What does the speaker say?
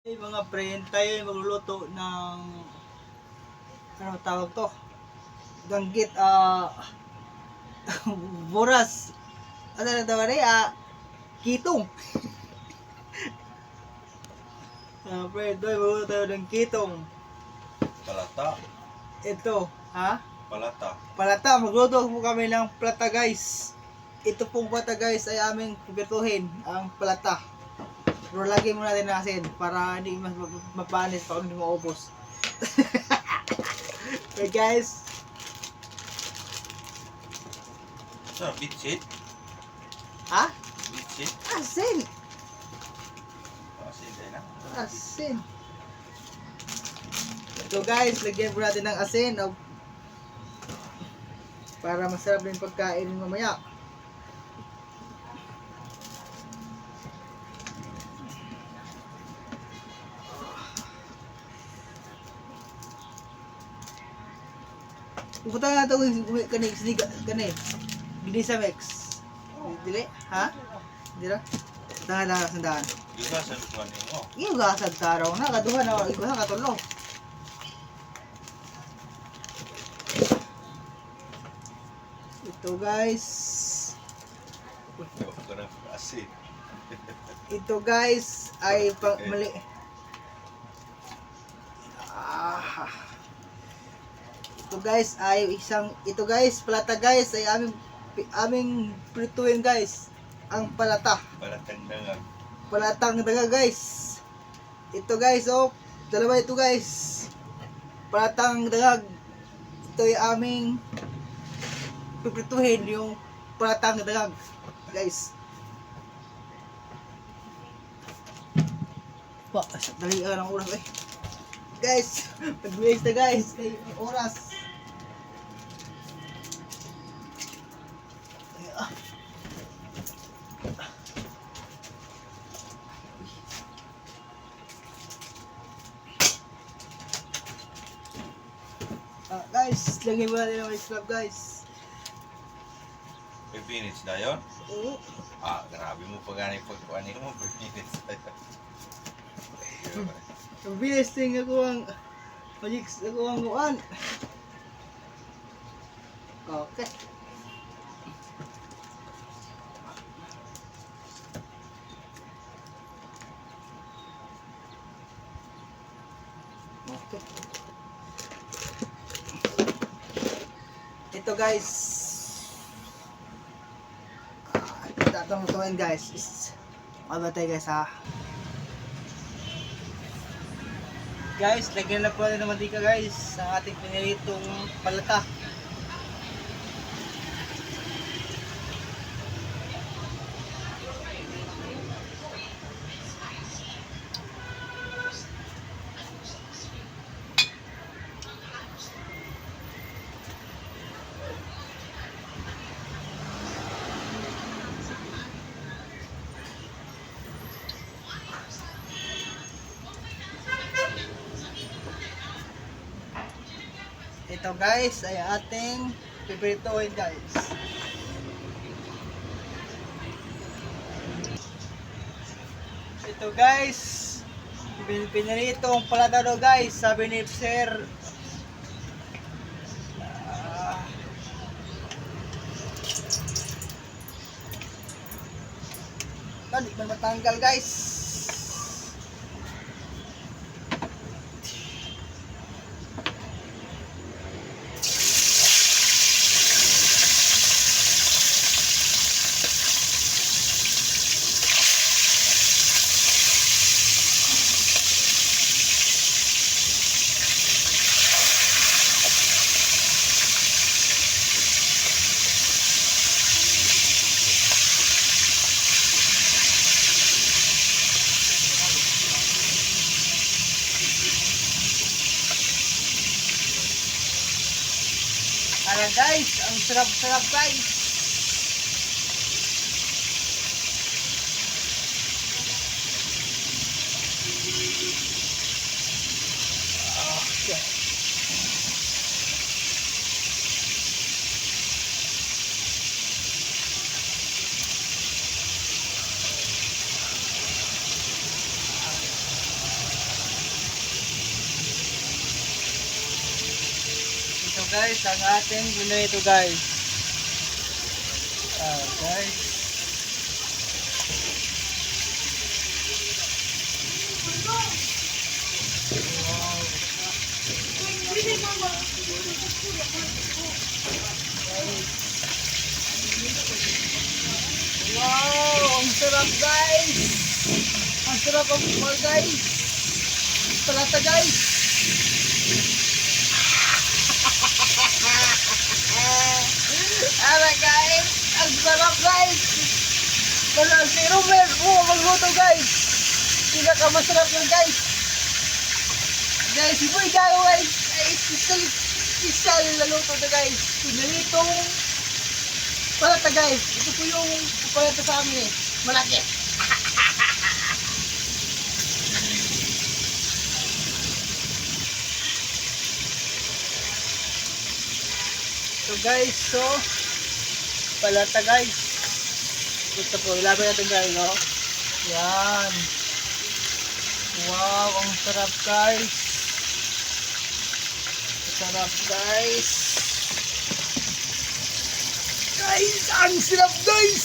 Hey mga friend, tayo ay magluluto ng ano tawag to? Danggit buras. Ano na tawag rin? Kitong. Friend, tayo magluluto tayo ng kitong. Palata. Ito, ha? Palata. Palata, magluluto po kami ng palata guys. Ito pong palata guys ay aming pipirtuhin, ang palata. Pero lagi muna natin asin para hindi mas mapanis pag hindi maubos. Okay guys. Sa bitsit. Ha? Bitsit. Asin! Asin din na. Asin! So guys, lagyan po natin ng asin para masarap din pagkain mamaya. Pupunta na ito kani gini sa Mex. Dili? Ha? Dira? Tangan lang sandaan. Juga sa lukuan mo. Iyo gasag taraw na kaduha na iguha katulo. Ito guys. Kurang asin. Ito guys ay pang mali. Ito guys palata guys ay aming prituin guys. Ang palata. Palatang dangag. Palatang daga guys. Ito guys oh, dalawa ito guys. Palatang dagag. Ito ay aming piprituhin yung palatang dagag guys. Pa, dali ang oras eh. Guys, nag-waste na guys kay oras. Guys, lagyan mo natin ng ice guys. 5 minutes na yun? Oo. Grabe mo pa gani pagkuhanin mo. 5 minutes na yun. Ang bilis ting ako ang magics ako ang uan. Okay. Okay. Ito guys. Tatang lutuin guys. Mabatay guys ha. Guys, lagyan na po natin ng mantika guys sa ating pinilitong palata. Ito guys ay ating pipirituhin guys. Ito guys, piniritong palata daw guys, sabi ni Sir. Hindi man matanggal guys. Ayan guys, ang sarap-sarap guys. Okay. guys, ang ating ginito guys. Guys. Wow, ang sarap guys. Ang sarap ang mga guys. Palata guys. Ala guys, ang sarap guys. Wala si Romel, magluto guys. Pinakamasarap yan guys. Guys, si Boy Gago guys. Ay, isal na luto na guys. Pinalitong palata guys. Ito po yung palata sa amin eh. Malaki. So guys, palata guys. Ito po, ilagay natin guys, no? Yan. Wow, ang sarap guys. Sarap guys. Guys, ang sarap guys.